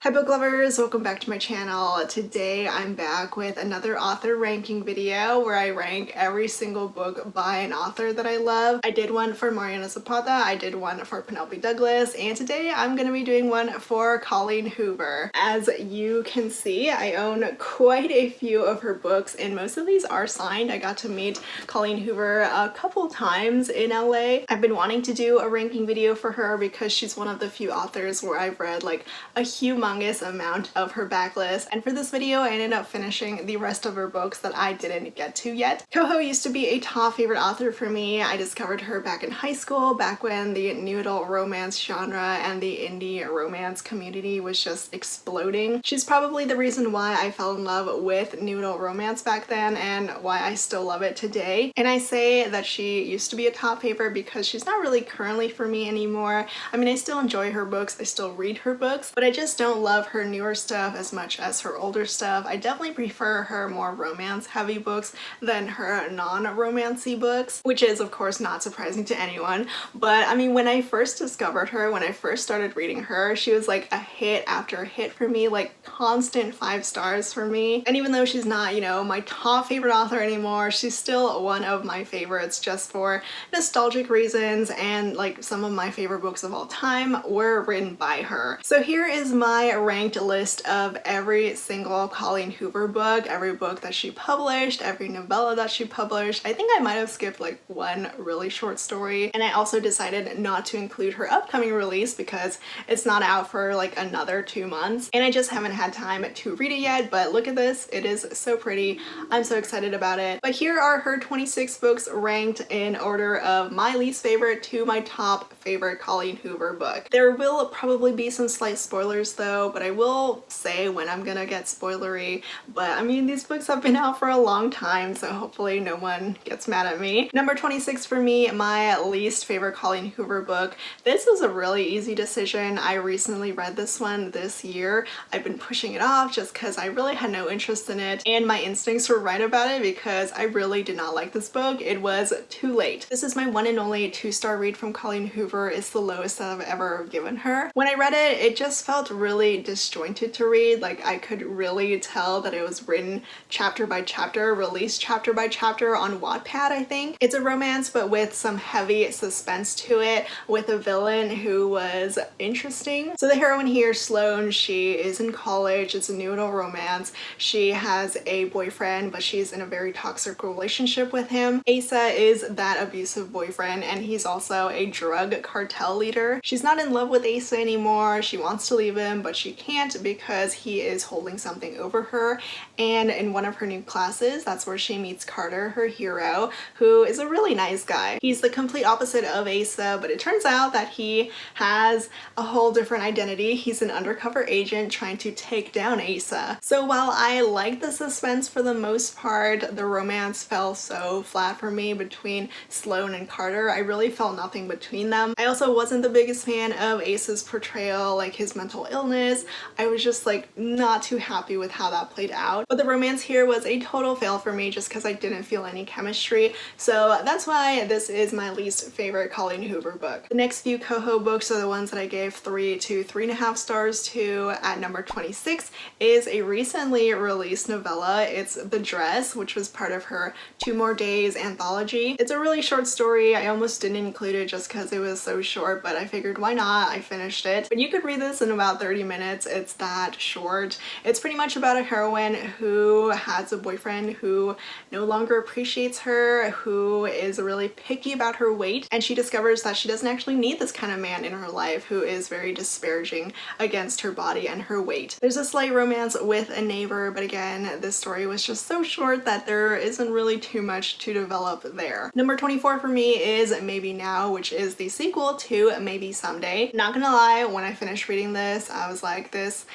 Hi book lovers, welcome back to my channel. Today I'm back with another author ranking video where I rank every single book by an author that I love. I did one for Mariana Zapata, I did one for Penelope Douglas, and today I'm going to be doing one for Colleen Hoover. As you can see, I own quite a few of her books and most of these are signed. I got to meet Colleen Hoover a couple times in LA. I've been wanting to do a ranking video for her because she's one of the few authors where I've read like a humongous amount of her backlist, and for this video I ended up finishing the rest of her books that I didn't get to yet. Coho used to be a top favorite author for me. I discovered her back in high school, back when the new adult romance genre and the indie romance community was just exploding. She's probably the reason why I fell in love with new adult romance back then and why I still love it today. And I say that she used to be a top favorite because she's not really currently for me anymore. I mean, I still enjoy her books, I still read her books, but I just don't love her newer stuff as much as her older stuff. I definitely prefer her more romance heavy books than her non-romancy books, which is of course not surprising to anyone. But I mean, when I first discovered her, when I first started reading her, she was like a hit after hit for me, like constant 5 stars for me. And even though she's not, you know, my top favorite author anymore, she's still one of my favorites just for nostalgic reasons, and like some of my favorite books of all time were written by her. So here is my ranked list of every single Colleen Hoover book, every book that she published, every novella that she published. I think I might have skipped like one really short story, and I also decided not to include her upcoming release because it's not out for like another 2 months and I just haven't had time to read it yet. But look at this, it is so pretty. I'm so excited about it. But here are her 26 books ranked in order of my least favorite to my top favorite Colleen Hoover book. There will probably be some slight spoilers though, but I will say when I'm gonna get spoilery. But I mean, these books have been out for a long time, so hopefully no one gets mad at me. Number 26 for me, my least favorite Colleen Hoover book. This was a really easy decision. I recently read this one this year. I've been pushing it off just because I really had no interest in it, and my instincts were right about it because I really did not like this book. It was Too Late. This is my one and only 2-star read from Colleen Hoover. It's the lowest that I've ever given her. When I read it, it just felt really disjointed to read. Like I could really tell that it was written chapter by chapter, released chapter by chapter on Wattpad, I think. It's a romance but with some heavy suspense to it, with a villain who was interesting. So the heroine here, Sloane, she is in college. It's a new adult romance. She has a boyfriend but she's in a very toxic relationship with him. Asa is that abusive boyfriend and he's also a drug cartel leader. She's not in love with Asa anymore. She wants to leave him but she can't because he is holding something over her. And in one of her new classes, that's where she meets Carter, her hero, who is a really nice guy. He's the complete opposite of Asa, but it turns out that he has a whole different identity. He's an undercover agent trying to take down Asa. So while I liked the suspense for the most part, the romance fell so flat for me between Sloane and Carter. I really felt nothing between them. I also wasn't the biggest fan of Asa's portrayal, like his mental illness. I was just like not too happy with how that played out. But the romance here was a total fail for me just because I didn't feel any chemistry. So that's why this is my least favorite Colleen Hoover book. The next few Coho books are the ones that I gave 3 to 3.5 stars to. At number 26 is a recently released novella. It's The Dress, which was part of her 2 More Days anthology. It's a really short story. I almost didn't include it just because it was so short, but I figured why not? I finished it. But you could read this in about 30 minutes. It's that short. It's pretty much about a heroine who has a boyfriend who no longer appreciates her, who is really picky about her weight, and she discovers that she doesn't actually need this kind of man in her life who is very disparaging against her body and her weight. There's a slight romance with a neighbor, but again, this story was just so short that there isn't really too much to develop there. Number 24 for me is Maybe Now, which is the sequel to Maybe Someday. Not gonna lie, when I finished reading this, I was like, this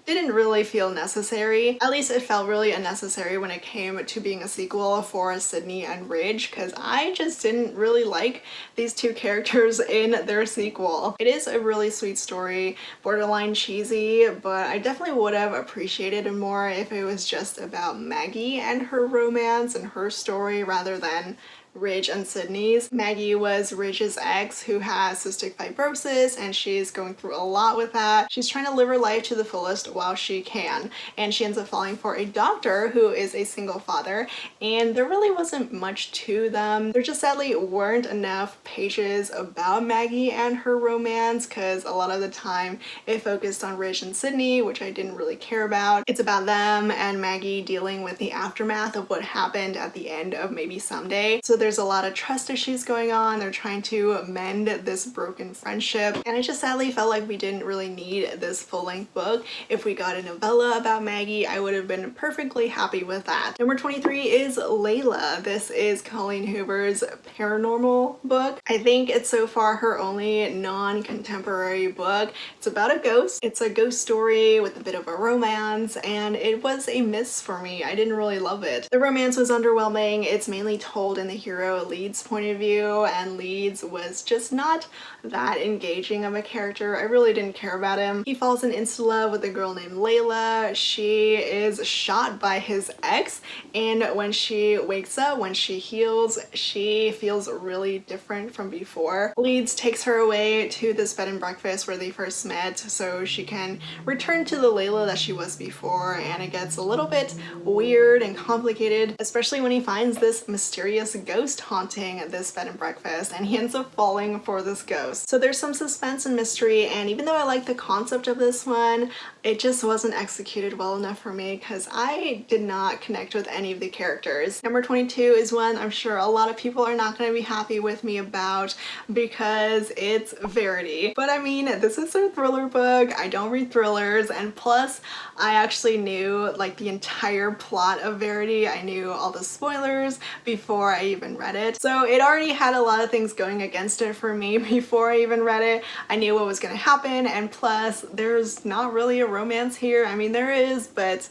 didn't really feel necessary. At least it felt really unnecessary when it came to being a sequel for Sydney and Ridge, because I just didn't really like these 2 characters in their sequel. It is a really sweet story, borderline cheesy, but I definitely would have appreciated it more if it was just about Maggie and her romance and her story rather than Ridge and Sydney's. Maggie was Ridge's ex who has cystic fibrosis, and she's going through a lot with that. She's trying to live her life to the fullest while she can, and she ends up falling for a doctor who is a single father, and there really wasn't much to them. There just sadly weren't enough pages about Maggie and her romance, because a lot of the time it focused on Ridge and Sydney, which I didn't really care about. It's about them and Maggie dealing with the aftermath of what happened at the end of Maybe Someday. So there's a lot of trust issues going on. They're trying to mend this broken friendship, and I just sadly felt like we didn't really need this full-length book. If we got a novella about Maggie, I would have been perfectly happy with that. Number 23 is Layla. This is Colleen Hoover's paranormal book. I think it's so far her only non-contemporary book. It's about a ghost. It's a ghost story with a bit of a romance, and it was a miss for me. I didn't really love it. The romance was underwhelming. It's mainly told in the hero Leeds point of view, and Leeds was just not that engaging of a character. I really didn't care about him. He falls in insta love with a girl named Layla. She is shot by his ex, and when she wakes up, when she heals, she feels really different from before. Leeds takes her away to this bed and breakfast where they first met so she can return to the Layla that she was before, and it gets a little bit weird and complicated, especially when he finds this mysterious ghost haunting this bed and breakfast, and he ends up falling for this ghost. So there's some suspense and mystery, and even though I like the concept of this one, it just wasn't executed well enough for me because I did not connect with any of the characters. Number 22 is one I'm sure a lot of people are not going to be happy with me about because it's Verity. But I mean, this is a thriller book. I don't read thrillers, and plus I actually knew like the entire plot of Verity. I knew all the spoilers before I even read it. So it already had a lot of things going against it for me before I even read it. I knew what was going to happen, and plus there's not really a romance here. I mean, there is, but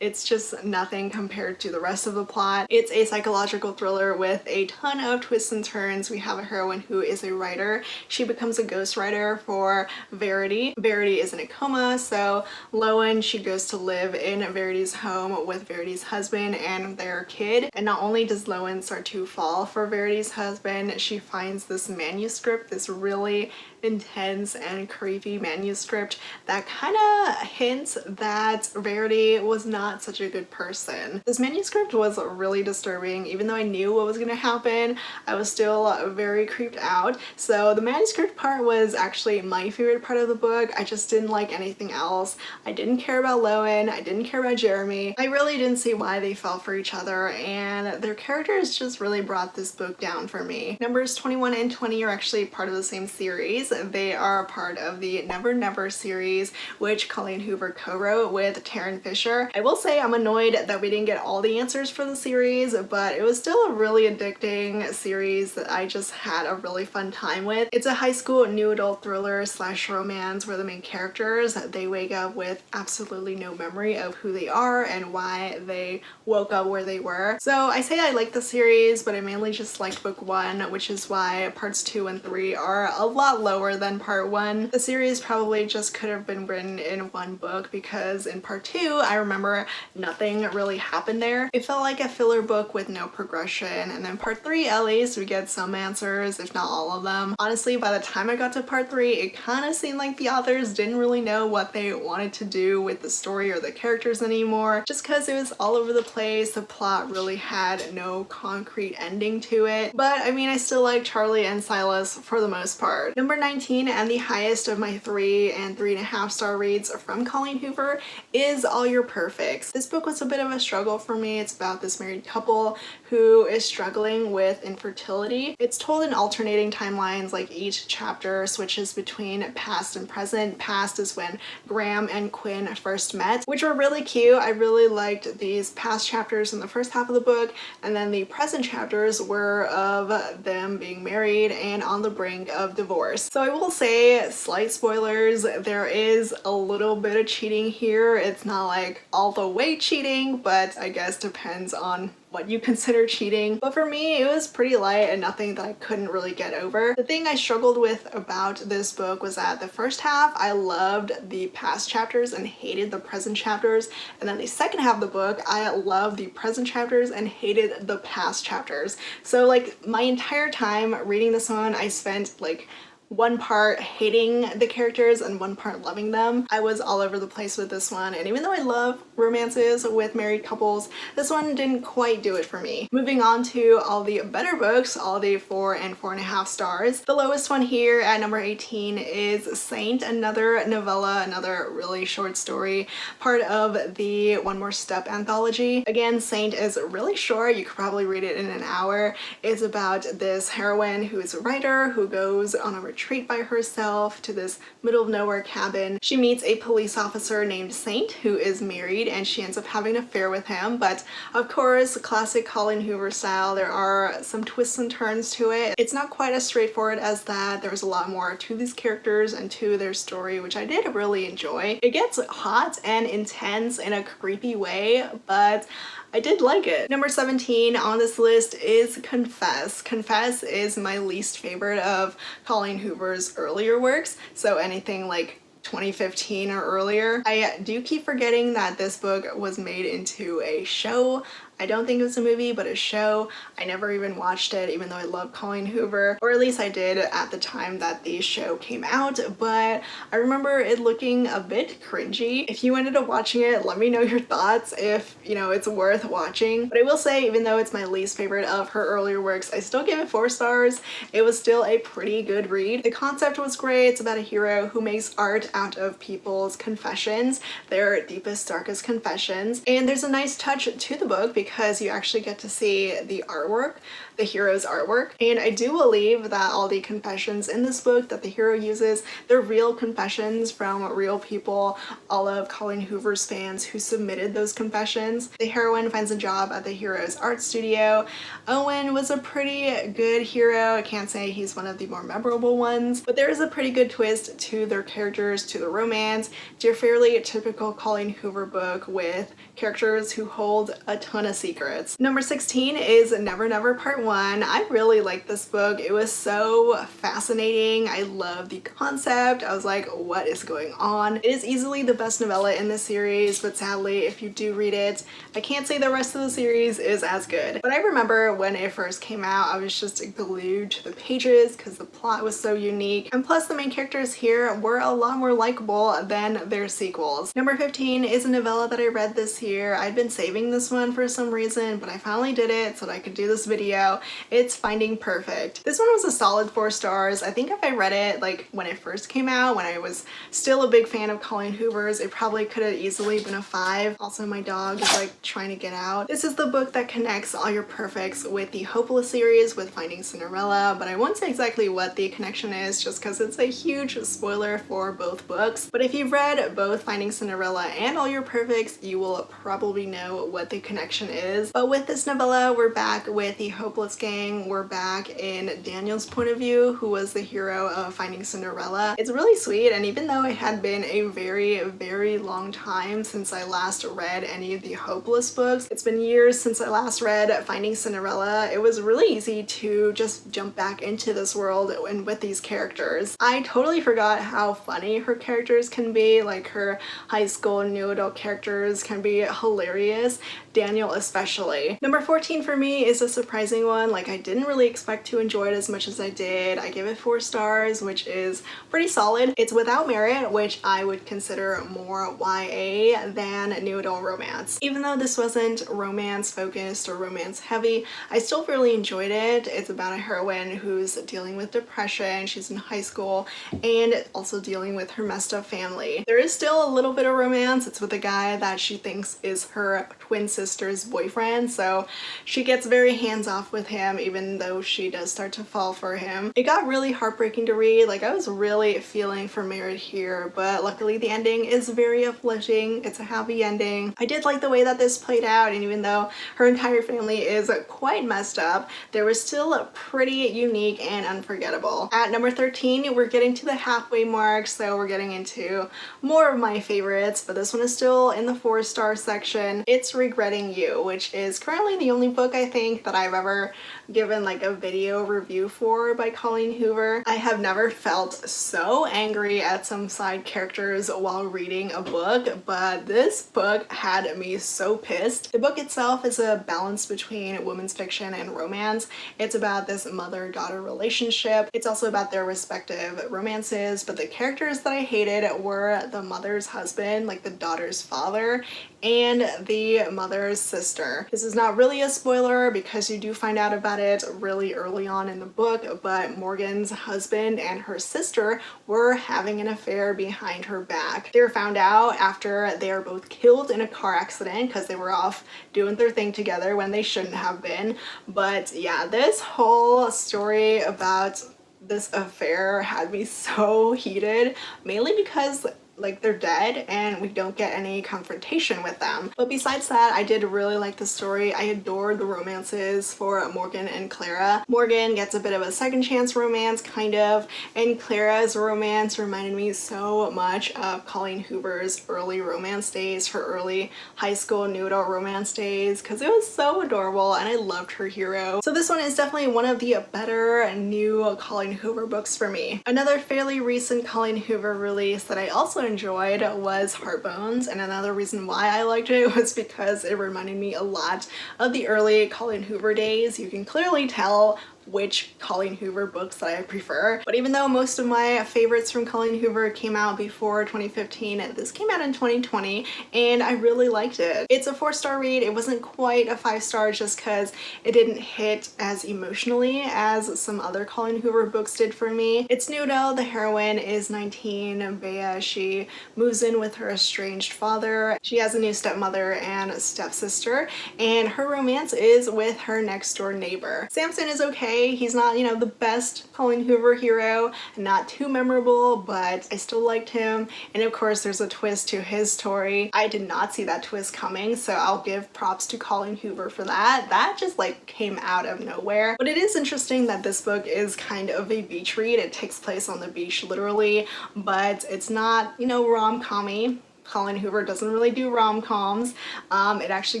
it's just nothing compared to the rest of the plot. It's a psychological thriller with a ton of twists and turns. We have a heroine who is a writer. She becomes a ghostwriter for Verity. Verity is in a coma, so Lowen, she goes to live in Verity's home with Verity's husband and their kid. And not only does Lowen start to fall for Verity's husband, she finds this manuscript, this really intense and creepy manuscript that kind of hints that Verity was not such a good person. This manuscript was really disturbing. Even though I knew what was going to happen, I was still very creeped out. So the manuscript part was actually my favorite part of the book. I just didn't like anything else. I didn't care about Lowen. I didn't care about Jeremy. I really didn't see why they fell for each other, and their characters just really brought this book down for me. Numbers 21 and 20 are actually part of the same series. They are part of the Never Never series, which Colleen Hoover co-wrote with Taryn Fisher. I will say I'm annoyed that we didn't get all the answers for the series, but it was still a really addicting series that I just had a really fun time with. It's a high school new adult thriller slash romance where the main characters, they wake up with absolutely no memory of who they are and why they woke up where they were. So I say I like the series, but I mainly just liked book 1, which is why parts 2 and 3 are a lot lower than part 1. The series probably just could have been written in one book because in part 2 I remember nothing really happened there. It felt like a filler book with no progression, and then part 3 at least we get some answers, if not all of them. Honestly, by the time I got to part 3 it kind of seemed like the authors didn't really know what they wanted to do with the story or the characters anymore, just because it was all over the place. The plot really had no concrete ending to it, but I mean I still like Charlie and Silas for the most part. Number 19 and the highest of my 3 and 3.5 star reads from Colleen Hoover is All Your Perfects. This book was a bit of a struggle for me. It's about this married couple who is struggling with infertility. It's told in alternating timelines, like each chapter switches between past and present. Past is when Graham and Quinn first met, which were really cute. I really liked these past chapters in the first half of the book, and then the present chapters were of them being married and on the brink of divorce. So I will say, slight spoilers, there is a little bit of cheating here. It's not like all the way cheating, but I guess depends on what you consider cheating, but for me it was pretty light and nothing that I couldn't really get over. The thing I struggled with about this book was that the first half I loved the past chapters and hated the present chapters, and then the second half of the book I loved the present chapters and hated the past chapters. So like my entire time reading this one I spent like one part hating the characters and one part loving them. I was all over the place with this one, and even though I love romances with married couples, this one didn't quite do it for me. Moving on to all the better books, all the 4 and 4.5 stars. The lowest one here at number 18 is Saint, another novella, another really short story, part of the One More Step anthology. Again, Saint is really short, you could probably read it in an hour. It's about this heroine who is a writer who goes on a retreat by herself to this middle of nowhere cabin. She meets a police officer named Saint who is married, and she ends up having an affair with him. But of course, classic Colleen Hoover style, there are some twists and turns to it. It's not quite as straightforward as that. There's a lot more to these characters and to their story, which I did really enjoy. It gets hot and intense in a creepy way, but I did like it. Number 17 on this list is Confess. Confess is my least favorite of Colleen Hoover's earlier works, so anything like 2015 or earlier. I do keep forgetting that this book was made into a show. I don't think it was a movie, but a show. I never even watched it, even though I love Colleen Hoover, or at least I did at the time that the show came out, but I remember it looking a bit cringy. If you ended up watching it, let me know your thoughts if, you know, it's worth watching. But I will say, even though it's my least favorite of her earlier works, I still give it 4 stars. It was still a pretty good read. The concept was great. It's about a hero who makes art out of people's confessions, their deepest, darkest confessions. And there's a nice touch to the book because you actually get to see the artwork, the hero's artwork. And I do believe that all the confessions in this book that the hero uses, they're real confessions from real people, all of Colleen Hoover's fans who submitted those confessions. The heroine finds a job at the hero's art studio. Owen was a pretty good hero. I can't say he's one of the more memorable ones, but there is a pretty good twist to their characters, to the romance, to a fairly typical Colleen Hoover book with characters who hold a ton of secrets. Number 16 is Never Never Part 1. I really liked this book. It was so fascinating. I love the concept. I was like, what is going on? It is easily the best novella in this series, but sadly, if you do read it, I can't say the rest of the series is as good. But I remember when it first came out, I was just glued to the pages because the plot was so unique. And plus the main characters here were a lot more likable than their sequels. Number 15 is a novella that I read this year. I'd been saving this one for some reason, but I finally did it so that I could do this video. It's Finding Perfect. This one was a solid 4 stars. I think if I read it like when it first came out, when I was still a big fan of Colleen Hoover's, it probably could have easily been a 5. Also, my dog is like trying to get out. This is the book that connects all your perfects with the Hopeless series with Finding Cinderella, but I won't say exactly what the connection is just because it's a huge spoiler for both books. But if you've read both Finding Cinderella and All Your Perfects, you will probably know what the connection is. But with this novella, we're back with the Hopeless gang. We're back in Daniel's point of view, who was the hero of Finding Cinderella. It's really sweet, and even though it had been a very, very long time since I last read any of the Hopeless books, it's been years since I last read Finding Cinderella, it was really easy to just jump back into this world and with these characters. I totally forgot how funny her characters can be, like her high school new adult characters can be hilarious, Daniel especially. Number 14 for me is a surprising one. Like, I didn't really expect to enjoy it as much as I did. I give it 4 stars, which is pretty solid. It's Without Merit, which I would consider more YA than new adult romance. Even though this wasn't romance focused or romance heavy, I still really enjoyed it. It's about a heroine who's dealing with depression, she's in high school, and also dealing with her messed up family. There is still a little bit of romance. It's with a guy that she thinks is her twin sister's boyfriend, so she gets very hands-off with him even though she does start to fall for him. It got really heartbreaking to read. Like, I was really feeling for Merit here, but luckily the ending is very uplifting. It's a happy ending. I did like the way that this played out, and even though her entire family is quite messed up, there was still pretty unique and unforgettable. At number 13, we're getting to the halfway mark, so we're getting into more of my favorites, but this one is still in the 4-star section. It's Regretting You. You, which is currently the only book I think that I've ever given like a video review for by Colleen Hoover. I have never felt so angry at some side characters while reading a book, but this book had me so pissed. The book itself is a balance between women's fiction and romance. It's about this mother-daughter relationship. It's also about their respective romances, but the characters that I hated were the mother's husband, like the daughter's father, and the mother's sister. This is not really a spoiler because you do find out about it really early on in the book, but Morgan's husband and her sister were having an affair behind her back. They were found out after they are both killed in a car accident because they were off doing their thing together when they shouldn't have been. But yeah, this whole story about this affair had me so heated, mainly because like they're dead and we don't get any confrontation with them. But besides that, I did really like the story. I adored the romances for Morgan and Clara. Morgan gets a bit of a second chance romance, kind of, and Clara's romance reminded me so much of Colleen Hoover's early romance days, her early high school new adult romance days, because it was so adorable and I loved her hero. So this one is definitely one of the better new Colleen Hoover books for me. Another fairly recent Colleen Hoover release that I also enjoyed was Heartbones, and another reason why I liked it was because it reminded me a lot of the early Colleen Hoover days. You can clearly tell which Colleen Hoover books that I prefer. But even though most of my favorites from Colleen Hoover came out before 2015, this came out in 2020 and I really liked it. It's a 4-star read. It wasn't quite a 5-star just because it didn't hit as emotionally as some other Colleen Hoover books did for me. It's new though. The heroine is 19, Bea. She moves in with her estranged father. She has a new stepmother and stepsister, and her romance is with her next door neighbor. Samson is okay. He's not, you know, the best Colleen Hoover hero, not too memorable, but I still liked him. And of course there's a twist to his story. I did not see that twist coming, so I'll give props to Colleen Hoover for that. That just like came out of nowhere. But it is interesting that this book is kind of a beach read. It takes place on the beach literally, but it's not, you know, rom-com-y. Colleen Hoover doesn't really do rom-coms. It actually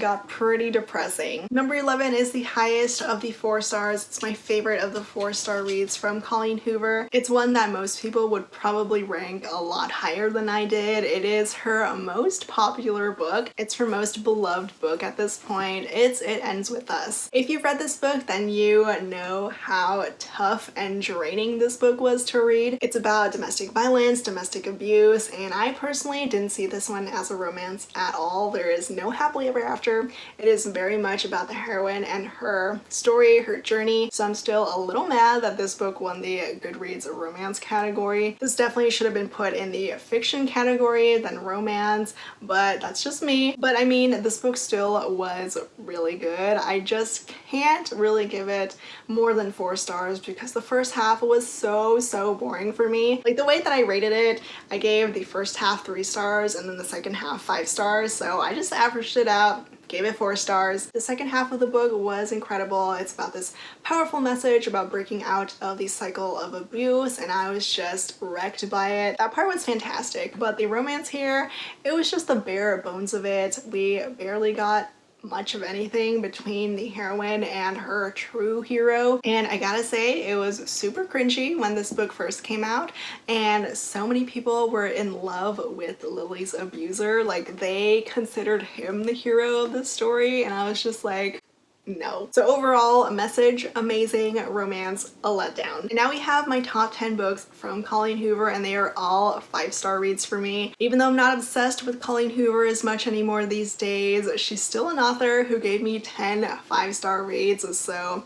got pretty depressing. Number 11 is the highest of the 4 stars. It's my favorite of the 4-star reads from Colleen Hoover. It's one that most people would probably rank a lot higher than I did. It is her most popular book. It's her most beloved book at this point. It Ends With Us. If you've read this book, then you know how tough and draining this book was to read. It's about domestic violence, domestic abuse, and I personally didn't see this one as a romance at all. There is no happily ever after. It is very much about the heroine and her story, her journey. So I'm still a little mad that this book won the Goodreads romance category. This definitely should have been put in the fiction category than romance, but that's just me. But I mean, this book still was really good. I just can't really give it more than 4 stars because the first half was so boring for me. Like the way that I rated it, I gave the first half 3 stars and then the second half 5 stars, so I just averaged it out, gave it 4 stars. The second half of the book was incredible. It's about this powerful message about breaking out of the cycle of abuse, and I was just wrecked by it. That part was fantastic, but the romance here, it was just the bare bones of it. We barely got much of anything between the heroine and her true hero, and I gotta say it was super cringy when this book first came out, and so many people were in love with Lily's abuser. Like they considered him the hero of the story, and I was just like, no. So overall, a message, amazing, romance, a letdown. And now we have my top 10 books from Colleen Hoover, and they are all 5-star reads for me. Even though I'm not obsessed with Colleen Hoover as much anymore these days, she's still an author who gave me 10 5-star reads, so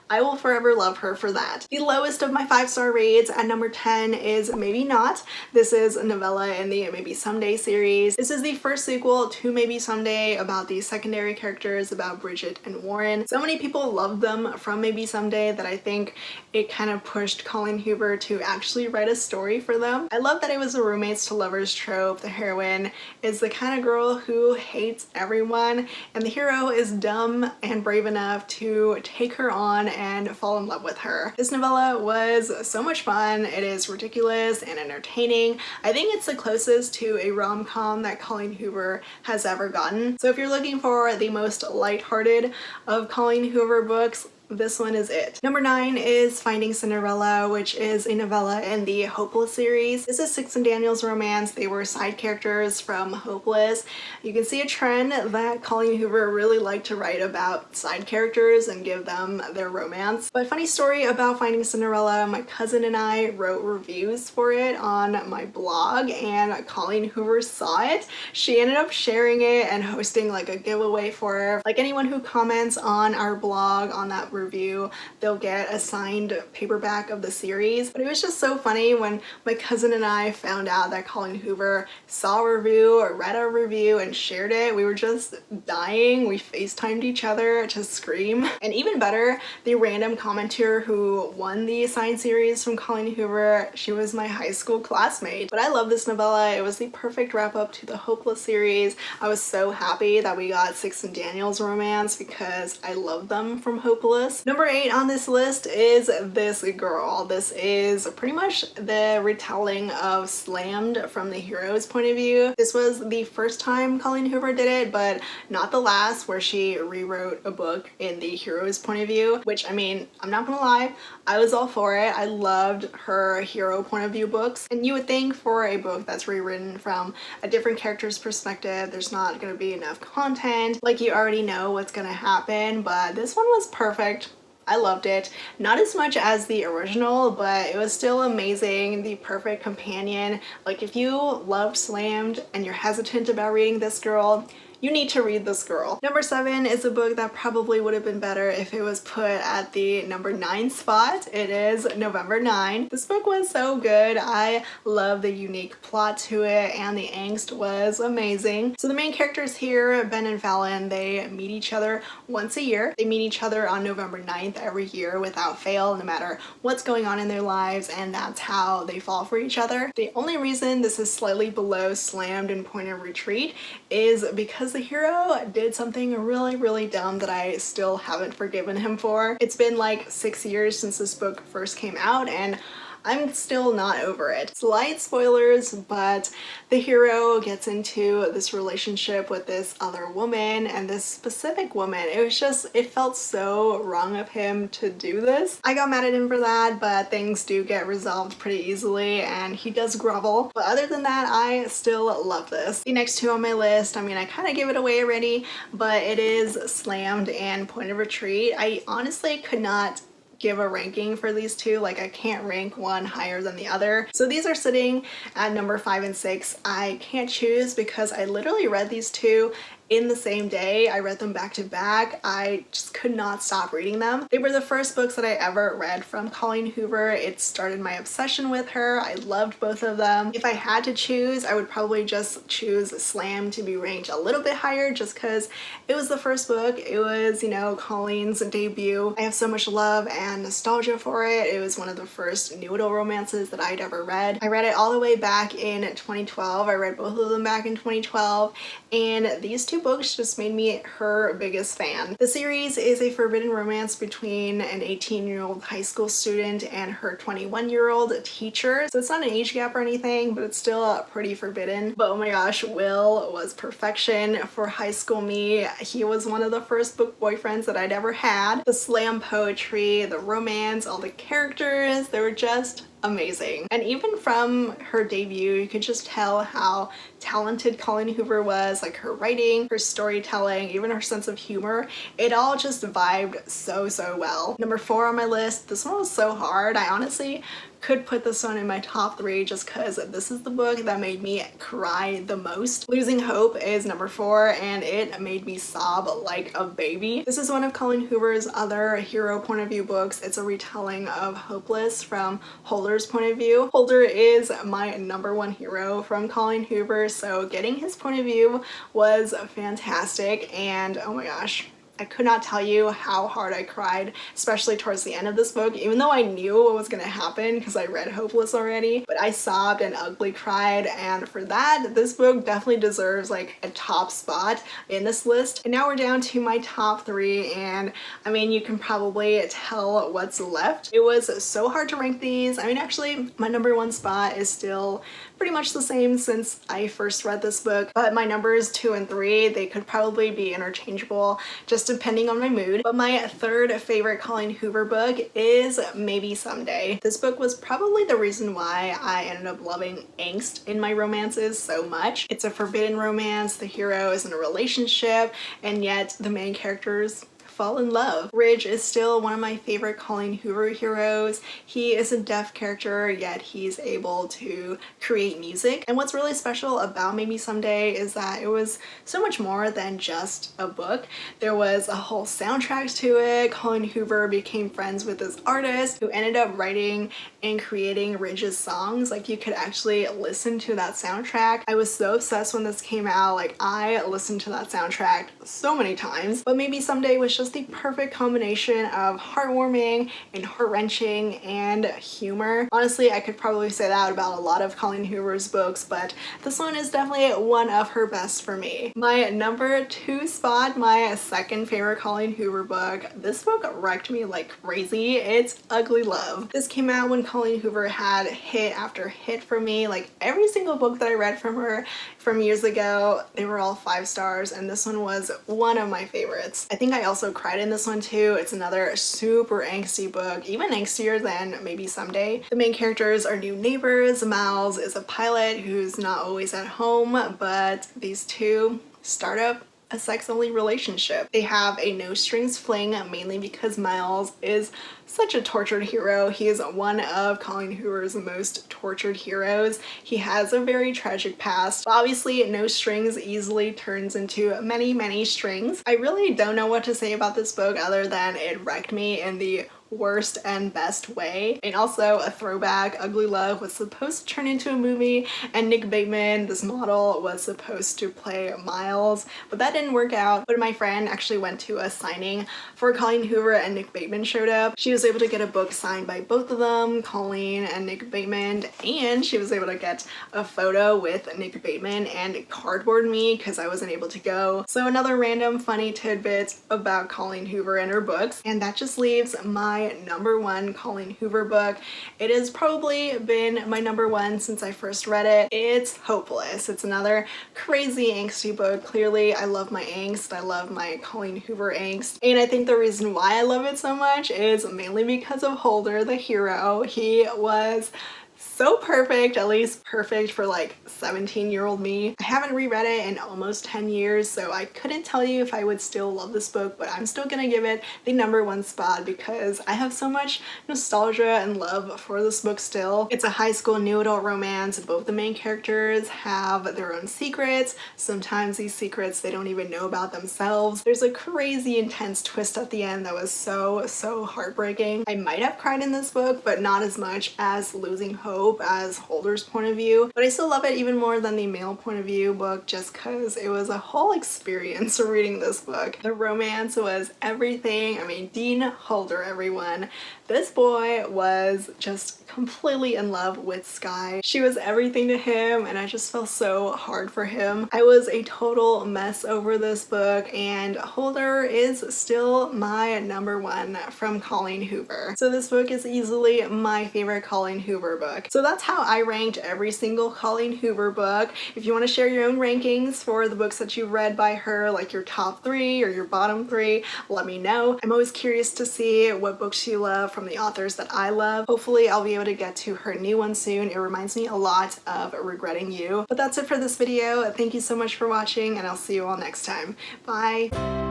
I will forever love her for that. The lowest of my 5-star reads at number 10 is Maybe Not. This is a novella in the Maybe Someday series. This is the first sequel to Maybe Someday about the secondary characters, about Bridget and Warren. So many people loved them from Maybe Someday that I think it kind of pushed Colleen Hoover to actually write a story for them. I love that it was a roommates to lovers trope. The heroine is the kind of girl who hates everyone, and the hero is dumb and brave enough to take her on and fall in love with her. This novella was so much fun. It is ridiculous and entertaining. I think it's the closest to a rom-com that Colleen Hoover has ever gotten. So if you're looking for the most lighthearted of Colleen Hoover books, this one is it. Number 9 is Finding Cinderella, which is a novella in the Hopeless series. This is Six and Daniel's romance. They were side characters from Hopeless. You can see a trend that Colleen Hoover really liked to write about side characters and give them their romance. But funny story about Finding Cinderella, my cousin and I wrote reviews for it on my blog, and Colleen Hoover saw it. She ended up sharing it and hosting like a giveaway for her. Like anyone who comments on our blog on that review, they'll get a signed paperback of the series. But it was just so funny when my cousin and I found out that Colleen Hoover saw a review or read a review and shared it. We were just dying. We FaceTimed each other to scream. And even better, the random commenter who won the signed series from Colleen Hoover, she was my high school classmate. But I love this novella. It was the perfect wrap up to the Hopeless series. I was so happy that we got Six and Daniel's romance because I love them from Hopeless. Number 8 on this list is This Girl. This is pretty much the retelling of Slammed from the hero's point of view. This was the first time Colleen Hoover did it, but not the last, where she rewrote a book in the hero's point of view, which, I mean, I'm not gonna lie, I was all for it. I loved her hero point of view books, and you would think for a book that's rewritten from a different character's perspective, there's not gonna be enough content, like you already know what's gonna happen, but this one was perfect. I loved it. Not as much as the original, but it was still amazing. The perfect companion. Like if you loved Slammed and you're hesitant about reading This Girl, you need to read This Girl. Number 7 is a book that probably would have been better if it was put at the number 9 spot. It is November 9. This book was so good. I love the unique plot to it, and the angst was amazing. So the main characters here, Ben and Fallon, they meet each other once a year. They meet each other on November 9th every year without fail, no matter what's going on in their lives, and that's how they fall for each other. The only reason this is slightly below Slammed and Point of Retreat is because the hero did something really dumb that I still haven't forgiven him for. It's been like 6 years since this book first came out, and I'm still not over it. Slight spoilers, but the hero gets into this relationship with this other woman, and this specific woman. It felt so wrong of him to do this. I got mad at him for that, but things do get resolved pretty easily, and he does grovel. But other than that, I still love this. The next 2 on my list, I mean, I kind of gave it away already, but it is Slammed and Point of Retreat. I honestly could not give a ranking for these 2. Like I can't rank one higher than the other. So these are sitting at number 5 and 6. I can't choose because I literally read these 2 in the same day. I read them back to back. I just could not stop reading them. They were the first books that I ever read from Colleen Hoover. It started my obsession with her. I loved both of them. If I had to choose, I would probably just choose Slam to be ranked a little bit higher just because it was the first book. It was, you know, Colleen's debut. I have so much love and nostalgia for it. It was one of the first new adult romances that I'd ever read. I read it all the way back in 2012. I read both of them back in 2012, and these 2 books just made me her biggest fan. The series is a forbidden romance between an 18-year-old high school student and her 21-year-old teacher. So it's not an age gap or anything, but it's still pretty forbidden. But oh my gosh, Will was perfection for high school me. He was one of the first book boyfriends that I'd ever had. The slam poetry, the romance, all the characters, they were just amazing. And even from her debut, you could just tell how talented Colleen Hoover was, like her writing, her storytelling, even her sense of humor. It all just vibed so well. Number 4 on my list, this one was so hard. I honestly could put this one in my top 3 just because this is the book that made me cry the most. Losing Hope is number 4, and it made me sob like a baby. This is one of Colleen Hoover's other hero point of view books. It's a retelling of Hopeless from Holder's point of view. Holder is my number 1 hero from Colleen Hoover, so getting his point of view was fantastic, and oh my gosh, I could not tell you how hard I cried, especially towards the end of this book, even though I knew what was gonna happen because I read Hopeless already, but I sobbed and ugly cried, and for that, this book definitely deserves like a top spot in this list. And now we're down to my top 3, and I mean, you can probably tell what's left. It was so hard to rank these. I mean, actually, my number 1 spot is still pretty much the same since I first read this book, but my numbers 2 and 3, they could probably be interchangeable just depending on my mood. But my 3rd favorite Colleen Hoover book is Maybe Someday. This book was probably the reason why I ended up loving angst in my romances so much. It's a forbidden romance, the hero is in a relationship, and yet the main characters fall in love. Ridge is still one of my favorite Colleen Hoover heroes. He is a deaf character, yet he's able to create music. And what's really special about Maybe Someday is that it was so much more than just a book. There was a whole soundtrack to it. Colleen Hoover became friends with this artist who ended up writing and creating Ridge's songs. Like, you could actually listen to that soundtrack. I was so obsessed when this came out. Like, I listened to that soundtrack so many times. But Maybe Someday was just the perfect combination of heartwarming and heart-wrenching and humor. Honestly, I could probably say that about a lot of Colleen Hoover's books, but this one is definitely one of her best for me. My number 2 spot, my 2nd favorite Colleen Hoover book. This book wrecked me like crazy. It's Ugly Love. This came out when Colleen Hoover had hit after hit for me. Like, every single book that I read from her from years ago, they were all 5 stars, and this one was one of my favorites. I think I also cried in this one too. It's another super angsty book, even angstier than Maybe Someday. The main characters are new neighbors. Miles is a pilot who's not always at home, but these two start up a sex-only relationship. They have a no-strings fling, mainly because Miles is such a tortured hero. He is one of Colleen Hoover's most tortured heroes. He has a very tragic past. Obviously, no strings easily turns into many, many strings. I really don't know what to say about this book other than it wrecked me in the worst and best way. And also a throwback, Ugly Love was supposed to turn into a movie, and Nick Bateman, this model, was supposed to play Miles, but that didn't work out. But my friend actually went to a signing for Colleen Hoover and Nick Bateman showed up. She was able to get a book signed by both of them, Colleen and Nick Bateman, and she was able to get a photo with Nick Bateman and cardboard me because I wasn't able to go. So another random funny tidbit about Colleen Hoover and her books, and that just leaves my number 1 Colleen Hoover book. It has probably been my number 1 since I first read it. It's Hopeless. It's another crazy angsty book. Clearly, I love my angst. I love my Colleen Hoover angst. And I think the reason why I love it so much is mainly because of Holder, the hero. He was so perfect, at least perfect for like 17-year-old me. I haven't reread it in almost 10 years, so I couldn't tell you if I would still love this book, but I'm still gonna give it the number 1 spot because I have so much nostalgia and love for this book still. It's a high school new adult romance. Both the main characters have their own secrets. Sometimes these secrets they don't even know about themselves. There's a crazy intense twist at the end that was so heartbreaking. I might have cried in this book, but not as much as Losing Hope as Holder's point of view, but I still love it even more than the male point of view book just because it was a whole experience reading this book. The romance was everything. I mean, Dean Holder, everyone. This boy was just completely in love with Sky. She was everything to him, and I just felt so hard for him. I was a total mess over this book, and Holder is still my number 1 from Colleen Hoover. So this book is easily my favorite Colleen Hoover book. So that's how I ranked every single Colleen Hoover book. If you want to share your own rankings for the books that you read by her, like your top 3 or your bottom 3, let me know. I'm always curious to see what books you love from the authors that I love. Hopefully I'll be able to get to her new one soon. It reminds me a lot of Regretting You. But that's it for this video. Thank you so much for watching, and I'll see you all next time. Bye!